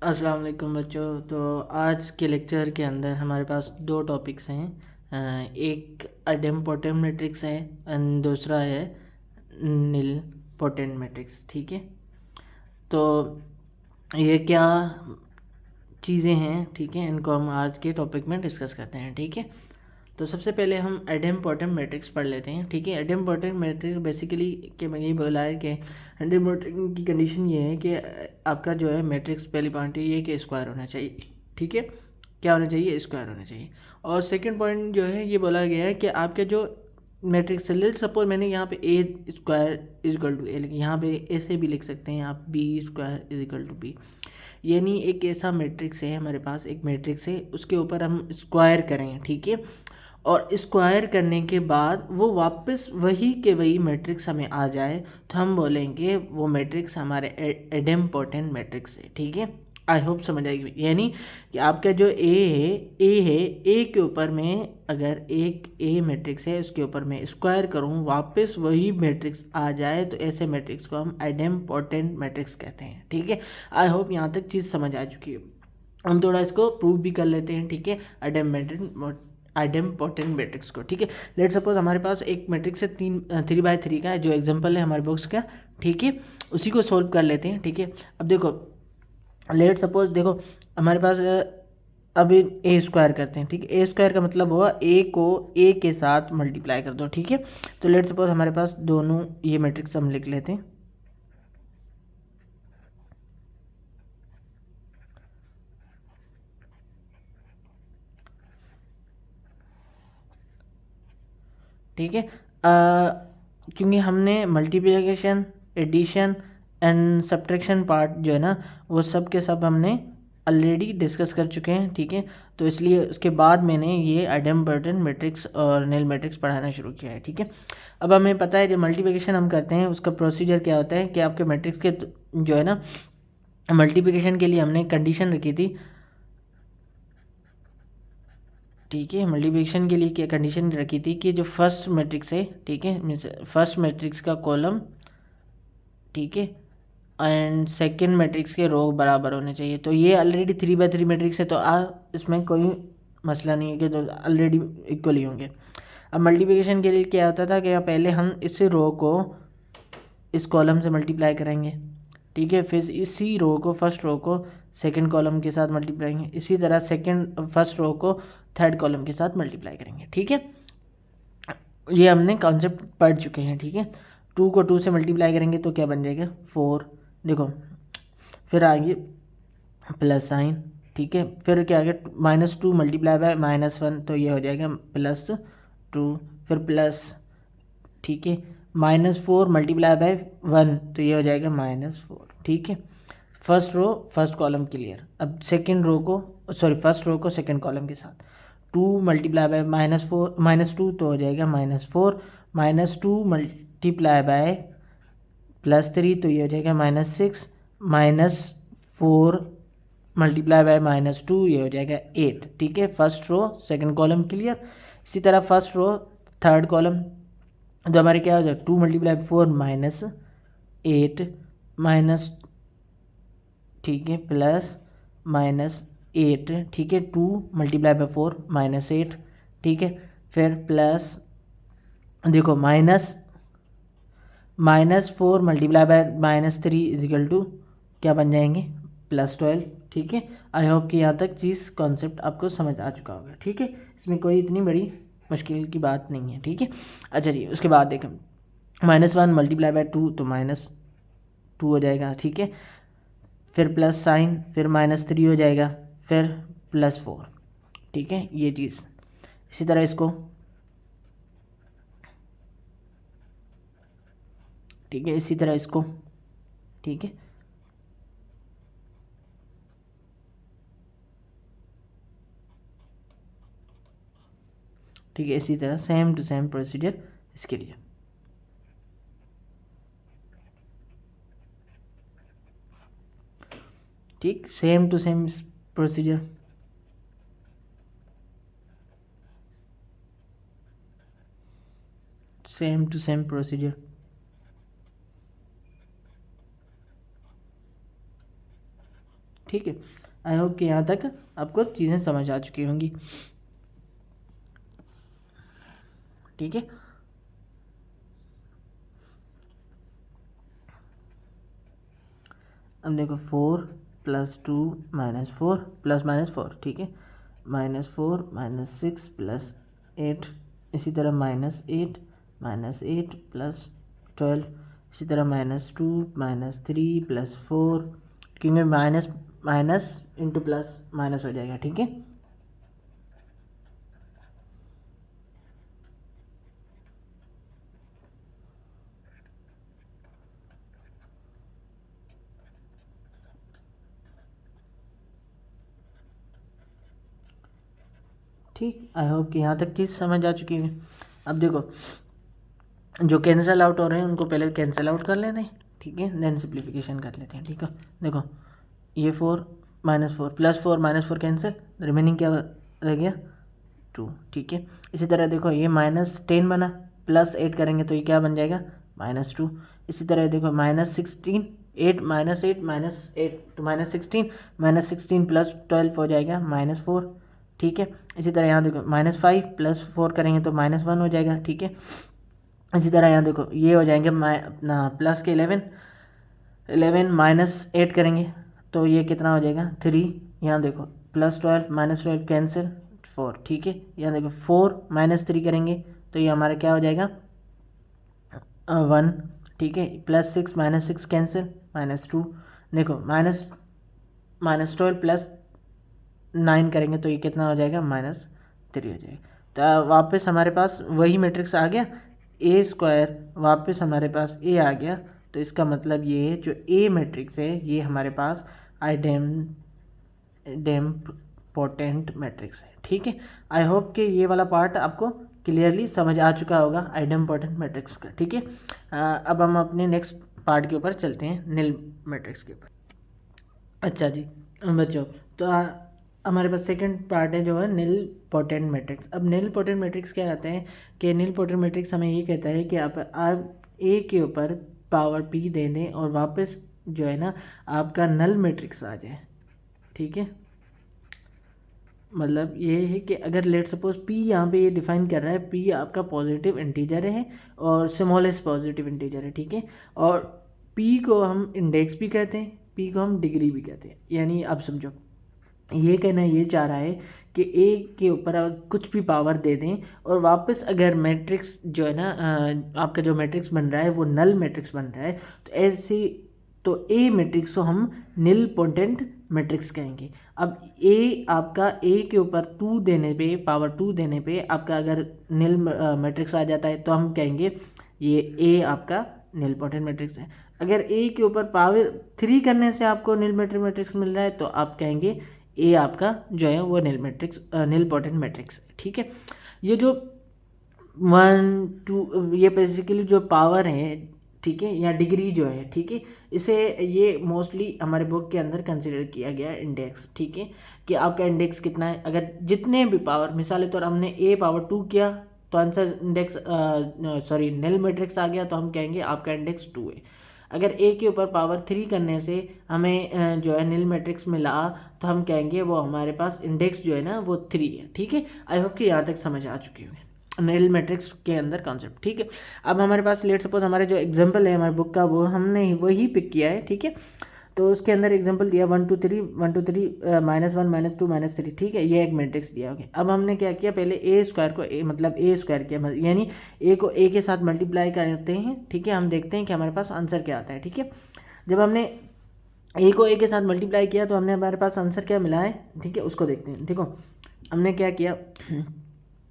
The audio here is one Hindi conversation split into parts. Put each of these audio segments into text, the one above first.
अस्सलाम वालेकुम बच्चों। तो आज के लेक्चर के अंदर हमारे पास दो टॉपिक्स हैं। एक आइडेम्पोटेंट मैट्रिक्स है एंड दूसरा है नील पोटेंट मैट्रिक्स। ठीक है, तो ये क्या चीज़ें हैं, ठीक है, इनको हम आज के टॉपिक में डिस्कस करते हैं। ठीक है, तो सबसे पहले हम आइडेम्पोटेंट मैट्रिक्स पढ़ लेते हैं। ठीक है, आइडेम्पोटेंट मैट्रिक्स बेसिकली कि मैं यही बोला है कि आइडेम्पोटेंट की कंडीशन ये है कि आपका जो है मैट्रिक्स पहली पॉइंट ये कि स्क्वायर होना चाहिए। ठीक है, क्या होना चाहिए? स्क्वायर होना चाहिए। और सेकंड पॉइंट जो है ये बोला गया है कि आपके जो मैट्रिक्स लेट सपोज मैंने यहाँ पे a square is equal to a लिखा, यहाँ पे ऐसे भी लिख सकते हैं आप, b square is equal to b. यानी एक ऐसा मैट्रिक्स है, हमारे पास एक मैट्रिक्स है, उसके ऊपर हम स्क्वायर करें। ठीक है, और स्क्वायर करने के बाद वो वापस वही के वही मैट्रिक्स हमें आ जाए तो हम बोलेंगे वो मैट्रिक्स हमारे एडेम्पोटेंट मैट्रिक्स है। ठीक है, आई होप समझ आएगी। यानी कि आपका जो ए के ऊपर में अगर एक ए मैट्रिक्स है उसके ऊपर मैं स्क्वायर करूँ वापस वही मैट्रिक्स आ जाए तो ऐसे मैट्रिक्स को हम एडेम्पोटेंट मैट्रिक्स कहते हैं। ठीक है, आई होप यहाँ तक चीज़ समझ आ चुकी है। हम थोड़ा इसको प्रूव भी कर लेते हैं। ठीक है, आइडेम्पोटेंट मैट्रिक्स को। ठीक है, लेट सपोज हमारे पास एक मैट्रिक्स है 3x3 का है, जो एग्जांपल है हमारे बॉक्स का। ठीक है, उसी को सॉल्व कर लेते हैं। ठीक है, अब देखो, लेट सपोज देखो हमारे पास अब ए स्क्वायर करते हैं। ठीक है, ए स्क्वायर का मतलब हुआ ए को ए के साथ मल्टीप्लाई कर दो। ठीक है, तो लेट सपोज हमारे पास दोनों ये मैट्रिक्स हम लिख लेते हैं। ठीक है, क्योंकि हमने multiplication, addition and subtraction part जो है ना वो सब के सब हमने ऑलरेडी डिस्कस कर चुके हैं। ठीक है, तो इसलिए उसके बाद मैंने ये आइडेम्पोटेंट मैट्रिक्स और नील मैट्रिक्स पढ़ाना शुरू किया है। ठीक है, अब हमें पता है जब मल्टीप्लिकेशन हम करते हैं उसका प्रोसीजर क्या होता है कि आपके मैट्रिक्स के जो है ना मल्टीप्लिकेशन के लिए हमने कंडीशन रखी थी। ठीक है, मल्टीप्लिकेशन के लिए क्या कंडीशन रखी थी कि जो फर्स्ट मैट्रिक्स है, ठीक है, मीन्स फर्स्ट मैट्रिक्स का कॉलम, ठीक है, एंड सेकंड मैट्रिक्स के रो बराबर होने चाहिए। तो ये ऑलरेडी 3x3 मैट्रिक्स है तो इसमें कोई मसला नहीं है कि तो ऑलरेडी इक्वल ही होंगे। अब मल्टीप्लिकेशन के लिए क्या होता था कि पहले हम इस रो को इस कॉलम से मल्टीप्लाई करेंगे। ठीक है, फिर इसी रो को, फर्स्ट रो को सेकंड कॉलम के साथ मल्टीप्लाई करेंगे, इसी तरह सेकंड फर्स्ट रो को थर्ड कॉलम के साथ मल्टीप्लाई करेंगे। ठीक है, ये हमने कॉन्सेप्ट पढ़ चुके हैं। ठीक है, 2 को 2 से मल्टीप्लाई करेंगे तो क्या बन जाएगा? 4। देखो, फिर आगे प्लस साइन। ठीक है, फिर क्या आ गया? -2 मल्टीप्लाई बाय -1 तो ये हो जाएगा +2। फिर प्लस, ठीक है, -4 मल्टीप्लाई बाय 1 तो ये हो जाएगा -4। ठीक है, first row first column clear. अब सेकंड रो को, सॉरी फर्स्ट रो को सेकंड कॉलम के साथ 2 मल्टीप्लाई बाय -2 तो हो जाएगा -4, -2 मल्टीप्लाई बाय +3 तो ये हो जाएगा -6, -4 मल्टीप्लाई बाय -2 ये हो जाएगा 8। ठीक है, first row second column clear. इसी तरह फर्स्ट रो थर्ड कॉलम, तो हमारे क्या हो जाएगा? 2 मल्टीप्लाई 4 -8 माइनस, ठीक है, प्लस -8। ठीक है, 2 मल्टीप्लाई बाय 4 -8। ठीक है, फिर प्लस, देखो -4 मल्टीप्लाई बाय -3 इजिकल टू क्या बन जाएंगे? +12। ठीक है, आई होप कि यहाँ तक चीज़ कॉन्सेप्ट आपको समझ आ चुका होगा। ठीक है, इसमें कोई इतनी बड़ी मुश्किल की बात नहीं है। ठीक है, अच्छा जी, उसके बाद देखें -1 मल्टीप्लाई बाय 2 तो -2 हो जाएगा। ठीक है, फिर प्लस साइन, फिर -3 हो जाएगा, फिर +4। ठीक है, ये चीज़ इसी तरह इसको, ठीक है, इसी तरह इसको, ठीक है, ठीक है, इसी तरह सेम टू सेम प्रोसीजर इसके लिए। ठीक, same to same procedure. Same to same procedure. ठीक है। आई होप कि यहाँ तक आपको चीज़ें समझ आ चुकी होंगी, ठीक है। अब देखो 4 + 2 - 4 ± 4, ठीक है, -4 -6 + 8, इसी तरह -8 -8 + 12, इसी तरह -2 -3 + 4, क्योंकि minus minus into plus minus हो जाएगा, ठीक है। ठीक, आई होप कि यहाँ तक चीज़ समझ आ चुकी है। अब देखो जो कैंसिल आउट हो रहे हैं उनको पहले कैंसिल आउट कर लेते हैं, ठीक है, देन सिंप्लीफिकेशन कर लेते हैं, ठीक है। देखो ये 4 -4 +4 -4 कैंसिल, रिमेनिंग क्या रह गया 2, ठीक है। इसी तरह देखो ये -10 बना, +8 करेंगे तो ये क्या बन जाएगा -2। इसी तरह देखो -16 8 -8 -8 तो -16 -16 + 12 हो जाएगा -4, ठीक है। इसी तरह यहाँ देखो -5 + 4 करेंगे तो -1 हो जाएगा, ठीक है। इसी तरह यहाँ देखो ये हो जाएंगे अपना प्लस के 11 -8 करेंगे तो ये कितना हो जाएगा 3। यहाँ देखो +12 -12 कैंसिल 4, ठीक है। यहाँ देखो 4 -3 करेंगे तो ये हमारा क्या हो जाएगा 1, ठीक है। +6 -6 कैंसिल -2, देखो -12 + 9 करेंगे तो ये कितना हो जाएगा -3 हो जाएगा। तो वापस हमारे पास वही मैट्रिक्स आ गया, A² वापस हमारे पास A आ गया। तो इसका मतलब ये है जो A मैट्रिक्स है ये हमारे पास आइडेम्पोटेंट मैट्रिक्स है, ठीक है। आई होप कि ये वाला पार्ट आपको क्लियरली समझ आ चुका होगा आइडेम्पोटेंट मैट्रिक्स का, ठीक है। अब हम अपने नेक्स्ट पार्ट के ऊपर चलते हैं, निल मैट्रिक्स के ऊपर। अच्छा जी बच्चों, तो हमारे पास सेकंड पार्ट है जो है निल पोटेंट मैट्रिक्स। अब निल पोटेंट मैट्रिक्स क्या कहते हैं कि निल पोटेंट मैट्रिक्स हमें ये कहता है कि आप ए के ऊपर पावर p दे दें और वापस जो है ना आपका नल मैट्रिक्स आ जाए, ठीक है। मतलब ये है कि अगर लेट सपोज p यहाँ पे ये डिफाइन कर रहा है, p आपका पॉजिटिव इंटीजर है और स्मॉलेस्ट पॉजिटिव इंटीजर है, ठीक है। और p को हम इंडेक्स भी कहते हैं, p को हम डिग्री भी कहते हैं। यानी आप समझो ये कहना ये चाह रहा है कि a के ऊपर अगर कुछ भी पावर दे दें और वापस अगर मैट्रिक्स जो है ना आपका जो मैट्रिक्स बन रहा है वो नल मैट्रिक्स बन रहा है, तो ऐसी तो ए मैट्रिक्स को हम निल पोटेंट मैट्रिक्स कहेंगे। अब ए आपका ए के ऊपर 2 देने पे पावर 2 देने पे आपका अगर निल मैट्रिक्स आ जाता है तो हम कहेंगे ये ए आपका निल पोटेंट मैट्रिक्स है। अगर ए के ऊपर पावर 3 करने से आपको निल मैट्रिक्स मिल रहा है तो आप कहेंगे ए आपका जो है वो निल पोटेंट मैट्रिक्स है, ठीक है। ये जो 1 2 ये बेसिकली जो पावर है, ठीक है, या डिग्री जो है, ठीक है, इसे ये मोस्टली हमारे बुक के अंदर कंसिडर किया गया है इंडेक्स, ठीक है, कि आपका इंडेक्स कितना है। अगर जितने भी पावर मिसाल तौर हमने ए पावर 2 किया तो आंसर इंडेक्स सॉरी निल मैट्रिक्स आ गया तो हम कहेंगे आपका इंडेक्स 2 है। अगर ए के ऊपर पावर 3 करने से हमें जो है निल मैट्रिक्स मिला तो हम कहेंगे वो हमारे पास इंडेक्स जो है ना वो 3 है, ठीक है। आई होप कि यहाँ तक समझ आ चुकी होगी निल मैट्रिक्स के अंदर कॉन्सेप्ट, ठीक है। अब हमारे पास लेट सपोज हमारे जो एग्जांपल है हमारे बुक का वो हमने वही पिक किया है, ठीक है। तो उसके अंदर एग्जांपल दिया 1 2 3 1 2 3 -1 -2 -3, ठीक है, ये एक मैट्रिक्स दिया। ओके, अब हमने क्या किया पहले A² को मतलब A² किया, यानी ए को ए के साथ मल्टीप्लाई करते हैं, ठीक है। हम देखते हैं कि हमारे पास आंसर क्या आता है, ठीक है। जब हमने ए को ए के साथ मल्टीप्लाई किया तो हमने हमारे पास आंसर क्या मिला है, ठीक है, उसको देखते हैं। देखो हमने क्या किया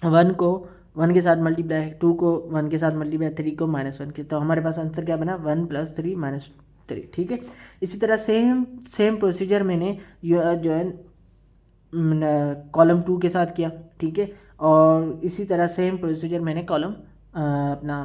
1 को 1 के साथ मल्टीप्लाई, 2 को 1 के साथ मल्टीप्लाई, 3 को -1 के, तो हमारे पास आंसर क्या बना 1 + 3 -3, ठीक है। इसी तरह सेम प्रोसीजर मैंने जो है कॉलम 2 के साथ किया, ठीक है। और इसी तरह सेम प्रोसीजर मैंने कॉलम अपना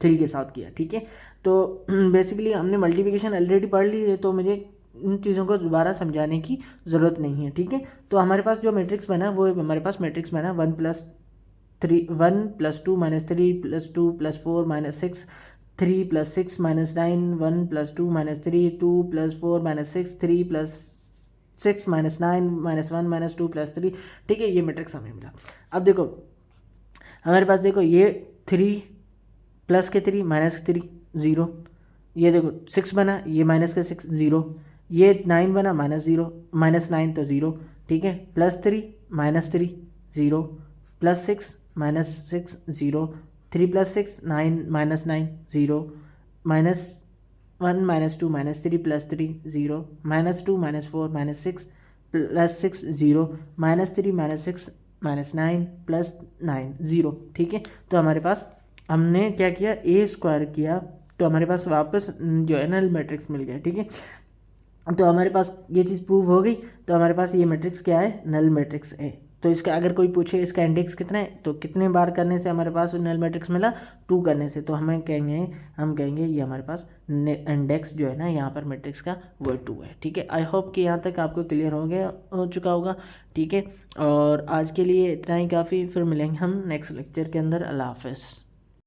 3 के साथ किया, ठीक है। तो बेसिकली हमने मल्टीप्लिकेशन ऑलरेडी पढ़ ली है तो मुझे इन चीज़ों को दोबारा समझाने की ज़रूरत नहीं है, ठीक है। तो हमारे पास जो मैट्रिक्स बना वो हमारे पास मैट्रिक्स बना 1 + 2 -3 + 2 + 4 -6 3 + 6 - 9, 1 + 2 - 3, 2 + 4 - 6, 3 + 6 - 9 - 1 - 2 + 3। ठीक है, ये मैट्रिक्स हमें मिला। अब देखो हमारे पास, देखो ये 3 प्लस के 3 माइनस के 3 0, ये देखो 6 बना, ये माइनस के 6 0, ये 9 बना -9 तो 0। ठीक है, +3 -3 0, +6 -6 0, 3 + 6 9 -9 0, -1 -2 -3 + 3 0, -2 -4 -6 +6 0, -3 -6 -9 +9 0। ठीक है, तो हमारे पास हमने क्या किया, ए स्क्वायर किया, तो हमारे पास वापस जो है नल मैट्रिक्स मिल गया। ठीक है, तो हमारे पास ये चीज़ प्रूव हो गई, तो हमारे पास ये मैट्रिक्स क्या है, नल मैट्रिक्स है। तो इसका अगर कोई पूछे इसका इंडेक्स कितना है, तो कितने बार करने से हमारे पास नल मैट्रिक्स मिला, 2 करने से, तो हम कहेंगे ये हमारे पास इंडेक्स जो है ना यहाँ पर मैट्रिक्स का वो 2 है। ठीक है, आई होप कि यहाँ तक आपको क्लियर हो चुका होगा। ठीक है, और आज के लिए इतना ही काफ़ी, फिर मिलेंगे हम नेक्स्ट लेक्चर के अंदर। अल्लाह हाफ़िज़।